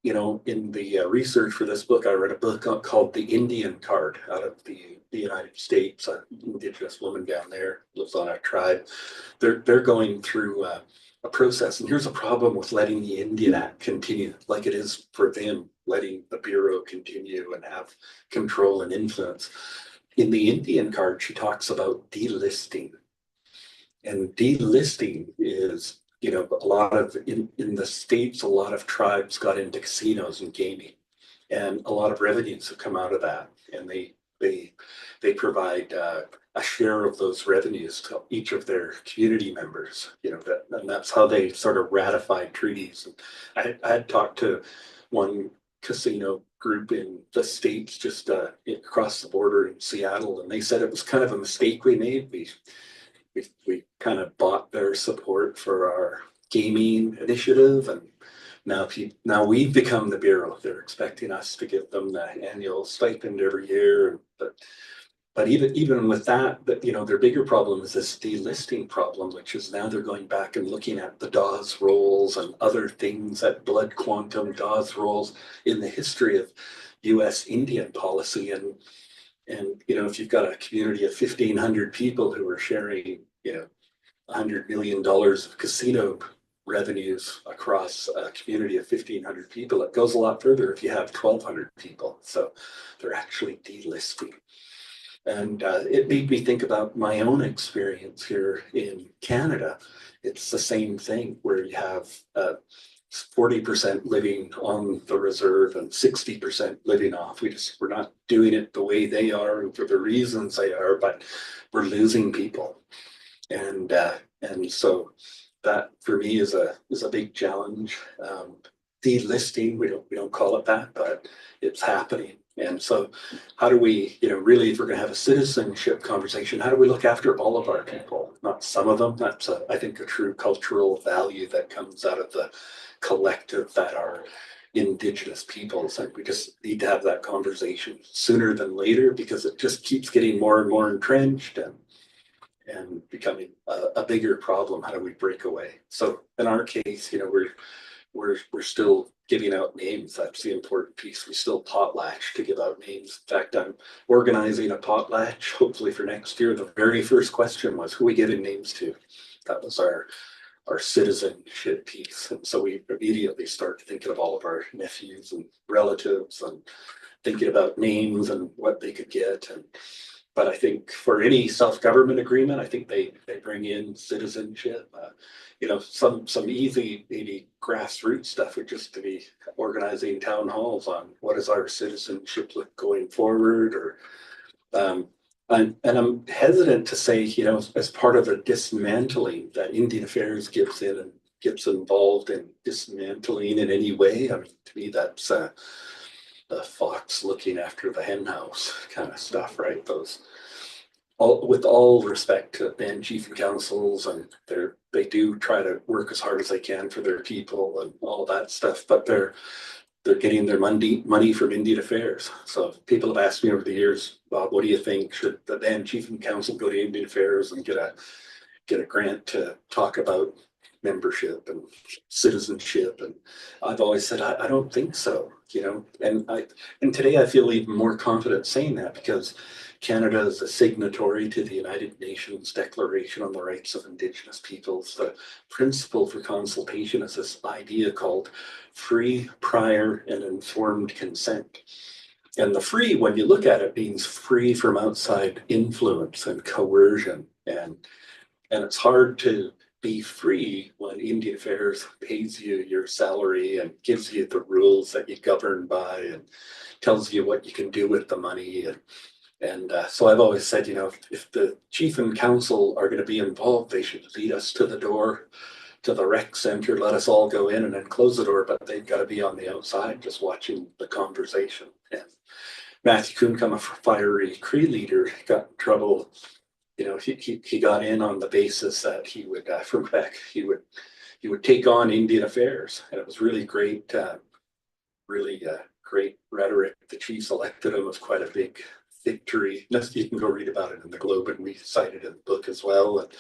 You know, in the research for this book, I read a book called The Indian Card out of the United States. An Indigenous woman down there lives on a tribe. They're going through a process. And here's a problem with letting the Indian Act continue, like it is for them, letting the Bureau continue and have control and influence. In the Indian Card, she talks about delisting. And delisting is, you know, a lot of, in the States, a lot of tribes got into casinos and gaming. And a lot of revenues have come out of that. And they provide a share of those revenues to each of their community members, you know, and that's how they sort of ratified treaties. And I had talked to one casino group in the States just across the border in Seattle, and they said it was kind of a mistake we made. We kind of bought their support for our gaming initiative, and now we've become the Bureau. They're expecting us to give them the annual stipend every year, but even with that, you know, their bigger problem is this delisting problem, which is now they're going back and looking at the Dawes rolls and other things, that blood quantum Dawes rolls in the history of U.S. Indian policy. And you know, if you've got a community of 1,500 people who are sharing, you know, $100 million of casino revenues across a community of 1,500 people, it goes a lot further if you have 1,200 people. So they're actually delisting. And it made me think about my own experience here in Canada. It's the same thing where you have 40% living on the reserve and 60% living off. We're not doing it the way they are and for the reasons they are, but we're losing people. And so that for me is a big challenge. Delisting, we don't call it that, but it's happening. And so how do we, you know, really, if we're going to have a citizenship conversation, how do we look after all of our people, not some of them? That's, I think, a true cultural value that comes out of the collective that are Indigenous peoples. And we just need to have that conversation sooner than later, because it just keeps getting more and more entrenched and becoming a bigger problem. How do we break away? So in our case, you know, we're still giving out names. That's the important piece. We still potlatch to give out names. In fact, I'm organizing a potlatch, hopefully for next year. The very first question was, who are we giving names to? That was our citizenship piece. And so we immediately start thinking of all of our nephews and relatives and thinking about names and what they could get. But I think for any self-government agreement, I think they bring in citizenship. You know, some easy, maybe grassroots stuff would just to be organizing town halls on what is our citizenship look going forward, or and I'm hesitant to say, you know, as part of the dismantling that Indian Affairs gets in and gets involved in dismantling in any way. I mean, to me, that's the fox looking after the hen house kind of stuff, right? Those, with all respect to band chief and councils, and they do try to work as hard as they can for their people and all that stuff, but they're getting their money from Indian Affairs. So people have asked me over the years, Bob, what do you think? Should the band chief and council go to Indian Affairs and get a grant to talk about membership and citizenship? And I've always said I don't think so, you know. And today I feel even more confident saying that, because Canada is a signatory to the United Nations Declaration on the Rights of Indigenous Peoples. The principle for consultation is this idea called free, prior, and informed consent. And the free, when you look at it, means free from outside influence and coercion. And it's hard to be free when Indian Affairs pays you your salary and gives you the rules that you govern by and tells you what you can do with the money. And so I've always said, you know, if the chief and council are going to be involved, they should lead us to the door, to the rec center, let us all go in and then close the door, but they've got to be on the outside just watching the conversation. And Matthew Kuhn, a fiery Cree leader, got in trouble. You know, he got in on the basis that he would, from Quebec, he would take on Indian Affairs. And it was really great, great rhetoric. The Chiefs elected him. It was quite a big victory. You can go read about it in the Globe, and we cited it in the book as well. And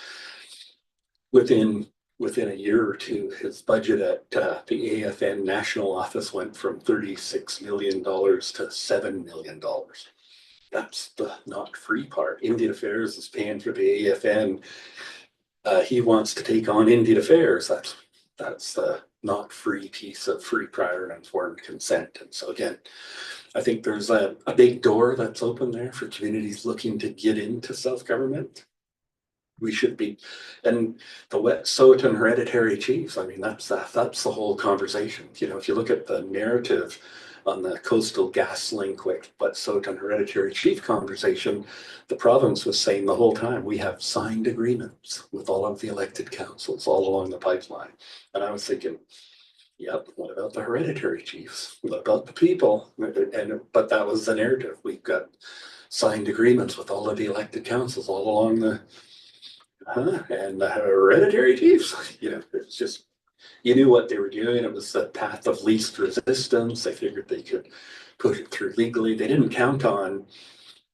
within a year or two, his budget at the AFN national office went from $36 million to $7 million. That's the not free part. Indian Affairs is paying for the AFN. He wants to take on Indian Affairs. That's the not free piece of free, prior, and informed consent. And so again, I think there's a big door that's open there for communities looking to get into self-government. We should be, and the Wet'suwet'en hereditary chiefs, I mean, that's the whole conversation. You know, if you look at the narrative on the Coastal Gas Link with Wet'suwet'en hereditary chief conversation, the province was saying the whole time, we have signed agreements with all of the elected councils all along the pipeline. And I was thinking, yep, what about the hereditary chiefs? What about the people? But that was the narrative. We've got signed agreements with all of the elected councils all along the, and the hereditary chiefs, you know, it's just, you knew what they were doing. It was the path of least resistance. They figured they could put it through legally. They didn't count on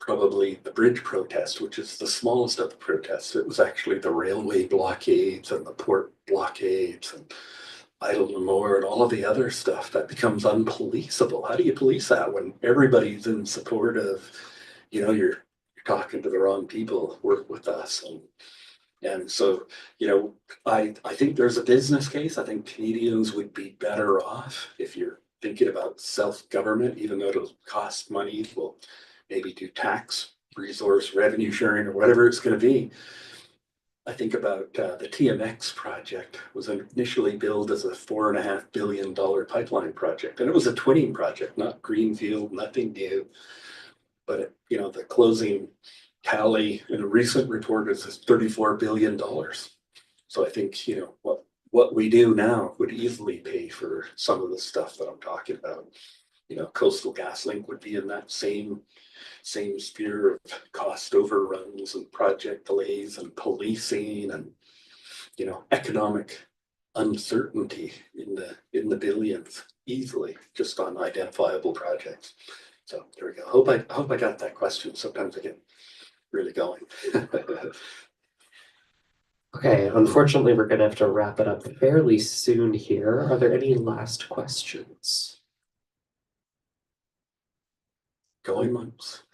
probably the bridge protest, which is the smallest of the protests. It was actually the railway blockades and the port blockades and idle no more and all of the other stuff that becomes unpoliceable. How do you police that when everybody's in support of, you know, you're talking to the wrong people, work with us. And so, you know, I think there's a business case. I think Canadians would be better off if you're thinking about self-government, even though it'll cost money. We'll maybe do tax, resource, revenue sharing, or whatever it's going to be. I think about the TMX project was initially billed as a $4.5 billion pipeline project. And it was a twinning project, not greenfield, nothing new. But, you know, the closing tally in a recent report is $34 billion. So I think, you know, what we do now would easily pay for some of the stuff that I'm talking about. You know, Coastal GasLink would be in that same sphere of cost overruns and project delays and policing and, you know, economic uncertainty in the billions easily just on identifiable projects. So there we go. I hope I got that question. Sometimes I get really going. Okay, unfortunately, we're going to have to wrap it up fairly soon here. Are there any last questions? Going once.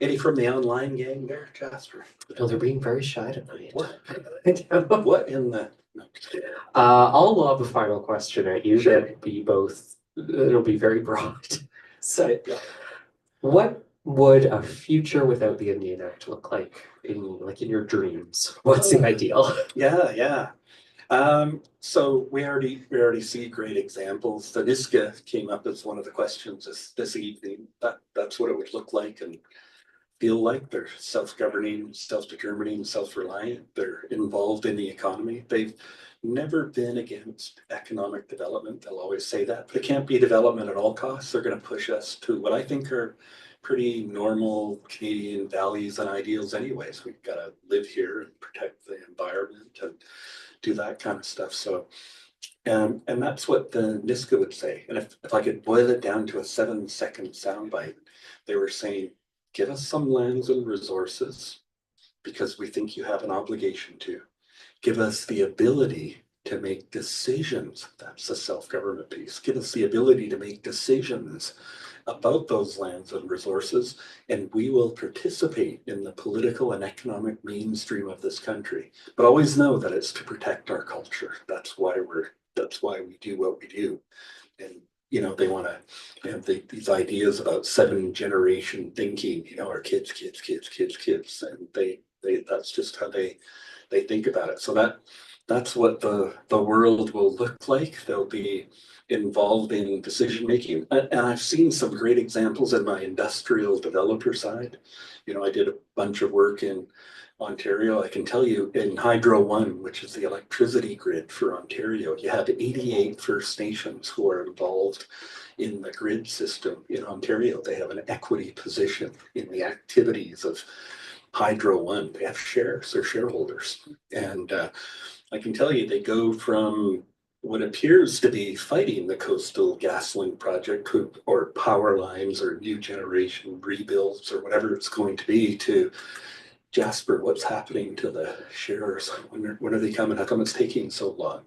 Any from the online gang there, Jasper? No, they're being very shy tonight. What? What in the? No. I'll lob a final question at you. Sure. It'll be very broad. So, what would a future without the Indian Act look like in your dreams? What's the ideal? Yeah. So we already see great examples. The Niska came up as one of the questions this evening. That's what it would look like and feel like. They're self-governing, self-determining, self-reliant. They're involved in the economy. They've never been against economic development. They'll always say that, but it can't be development at all costs. They're going to push us to what I think are pretty normal Canadian values and ideals anyways. We've got to live here and protect the environment and do that kind of stuff. So, and that's what the Niska would say. And if I could boil it down to a 7-second soundbite, they were saying, give us some lands and resources because we think you have an obligation to. Give us the ability to make decisions. That's the self-government piece. Give us the ability to make decisions about those lands and resources, and we will participate in the political and economic mainstream of this country. But always know that it's to protect our culture. That's why we do what we do. And they want to have these ideas about 7-generation thinking, our kids, and they that's just how they think about it. So that's what the world will look like. They'll be involved in decision making. And I've seen some great examples in my industrial developer side. I did a bunch of work in Ontario. I can tell you in Hydro One, which is the electricity grid for Ontario, you have 88 First Nations who are involved in the grid system in Ontario. They have an equity position in the activities of Hydro One. They have shares, they're shareholders. And I can tell you they go from what appears to be fighting the Coastal GasLink project or power lines or new generation rebuilds or whatever it's going to be to Jasper, what's happening to the shares? When are they coming? How come it's taking so long?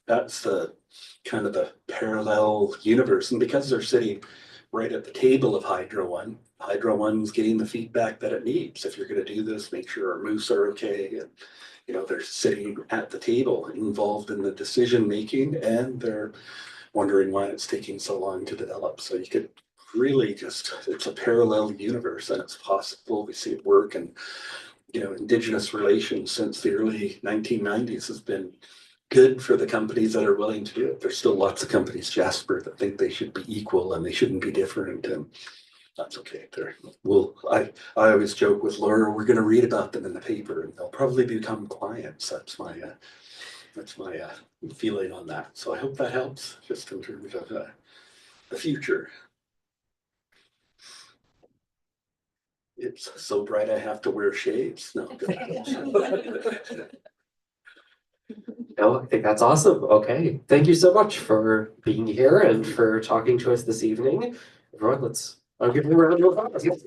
That's the kind of the parallel universe. And because they're sitting right at the table of Hydro One's getting the feedback that it needs. If you're going to do this, make sure our moose are okay. And they're sitting at the table involved in the decision making, and they're wondering why it's taking so long to develop. So you could really it's a parallel universe, and it's possible. We see it work. And Indigenous relations since the early 1990s has been good for the companies that are willing to do it. There's still lots of companies, Jasper, that think they should be equal and they shouldn't be different. And that's okay. I always joke with Laura, we're going to read about them in the paper and they'll probably become clients. That's my feeling on that. So I hope that helps just in terms of the future. It's so bright I have to wear shades. No. No, I think that's awesome. Okay. Thank you so much for being here and for talking to us this evening. Everyone, I'll give you a round of applause. Thank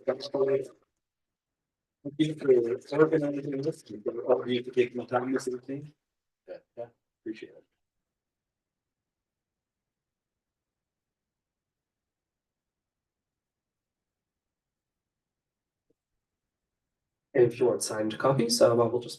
you for organizing this, and for all of you for taking the time this evening. Yeah, appreciate it. And if you want signed copies, we'll just be